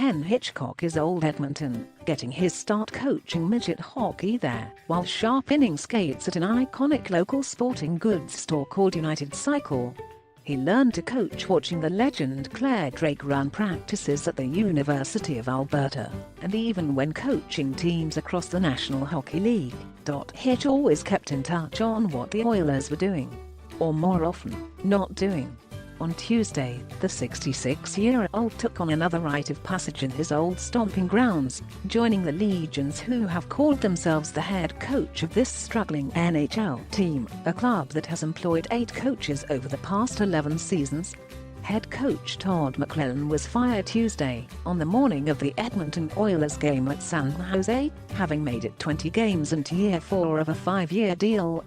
Ken Hitchcock is old Edmonton, getting his start coaching midget hockey there, while sharpening skates at an iconic local sporting goods store called United Cycle. He learned to coach watching the legend Claire Drake run practices at the University of Alberta, and even when coaching teams across the National Hockey League. Hitch always kept in touch on what the Oilers were doing, or more often, not doing. On Tuesday, the 66-year-old took on another rite of passage in his old stomping grounds, joining the Legions, who have called themselves the head coach of this struggling NHL team, a club that has employed 8 coaches over the past 11 seasons. Head coach Todd McLellan was fired Tuesday, on the morning of the Edmonton Oilers game at San Jose, having made it 20 games into year 4 of a 5-year deal.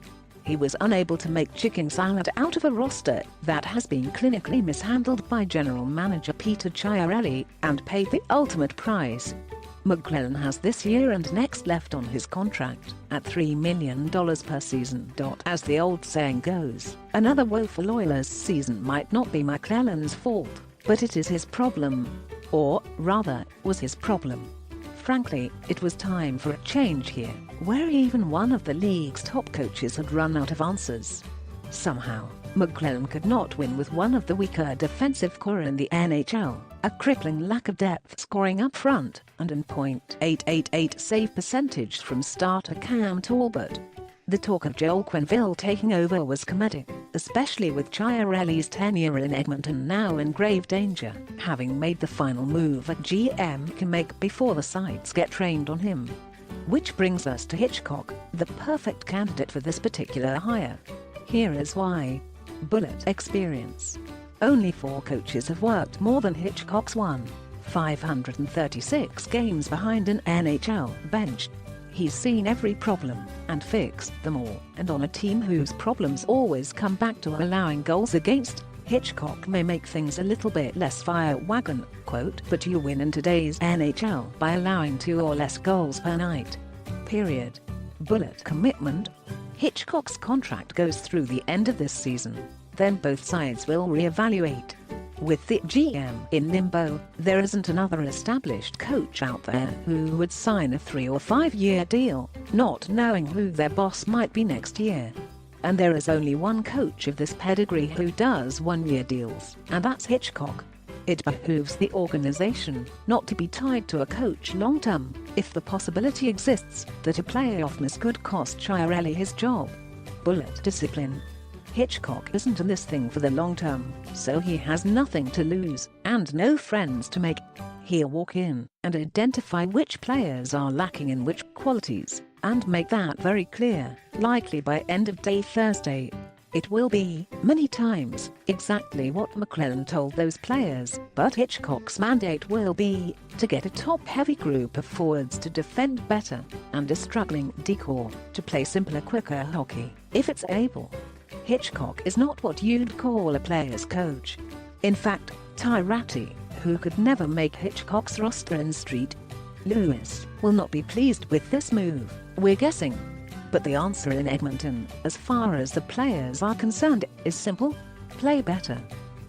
He was unable to make chicken salad out of a roster that has been clinically mishandled by general manager Peter Chiarelli, and paid the ultimate price. McLellan has this year and next left on his contract, at $3 million per season. As the old saying goes, another woeful Oilers season might not be McLellan's fault, but it is his problem. Or, rather, was his problem. Frankly, it was time for a change here, where even one of the league's top coaches had run out of answers. Somehow, McLellan could not win with one of the weaker defensive core in the NHL, a crippling lack of depth scoring up front, and an .888 save percentage from starter Cam Talbot. The talk of Joel Quenneville taking over was comedic, especially with Chiarelli's tenure in Edmonton now in grave danger, having made the final move a GM can make before the sides get trained on him. Which brings us to Hitchcock, the perfect candidate for this particular hire. Here is why. Bullet experience. Only 4 coaches have worked more than Hitchcock's 536 games behind an NHL bench. He's seen every problem, and fixed them all, and on a team whose problems always come back to allowing goals against. Hitchcock may make things a little bit less fire wagon, quote, but you win in today's NHL by allowing 2 or less goals per night. Period. Bullet commitment. Hitchcock's contract goes through the end of this season, then both sides will re-evaluate. With the GM in limbo, there isn't another established coach out there who would sign a 3 or 5 year deal, not knowing who their boss might be next year. And there is only one coach of this pedigree who does 1-year deals, and that's Hitchcock. It behooves the organization not to be tied to a coach long-term, if the possibility exists that a playoff miss could cost Chiarelli his job. Bullet discipline. Hitchcock isn't in this thing for the long term, so he has nothing to lose, and no friends to make. He'll walk in and identify which players are lacking in which qualities, and make that very clear, likely by end of day Thursday. It will be, many times, exactly what McLellan told those players, but Hitchcock's mandate will be, to get a top-heavy group of forwards to defend better, and a struggling D-core to play simpler, quicker hockey, if it's able. Hitchcock is not what you'd call a player's coach. In fact, Tyratti, who could never make Hitchcock's roster in St. Louis, will not be pleased with this move, we're guessing. But the answer in Edmonton, as far as the players are concerned, is simple: play better.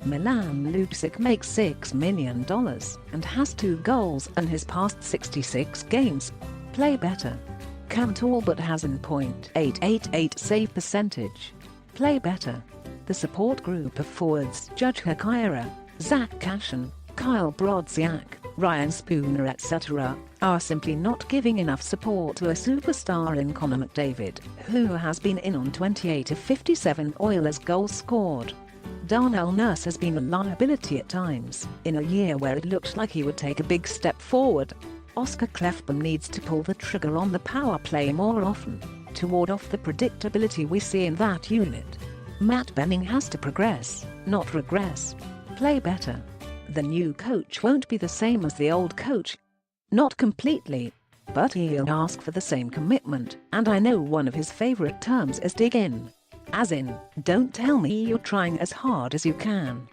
Milan Lucic makes $6 million and has 2 goals in his past 66 games. Play better. Cam Talbot has an .888 save percentage. Play better. The support group of forwards, Judge Hakira, Zach Cashin, Kyle Brodziak, Ryan Spooner etc., are simply not giving enough support to a superstar in Connor McDavid, who has been in on 28 of 57 Oilers goals scored. Darnell Nurse has been a liability at times, in a year where it looked like he would take a big step forward. Oscar Klefbom needs to pull the trigger on the power play more often, to ward off the predictability we see in that unit. Matt Benning has to progress, not regress. Play better. The new coach won't be the same as the old coach. Not completely. But he'll ask for the same commitment, and I know one of his favorite terms is dig in. As in, don't tell me you're trying as hard as you can.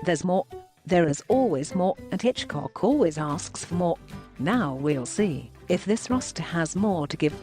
There's more. There is always more, and Hitchcock always asks for more. Now we'll see if this roster has more to give.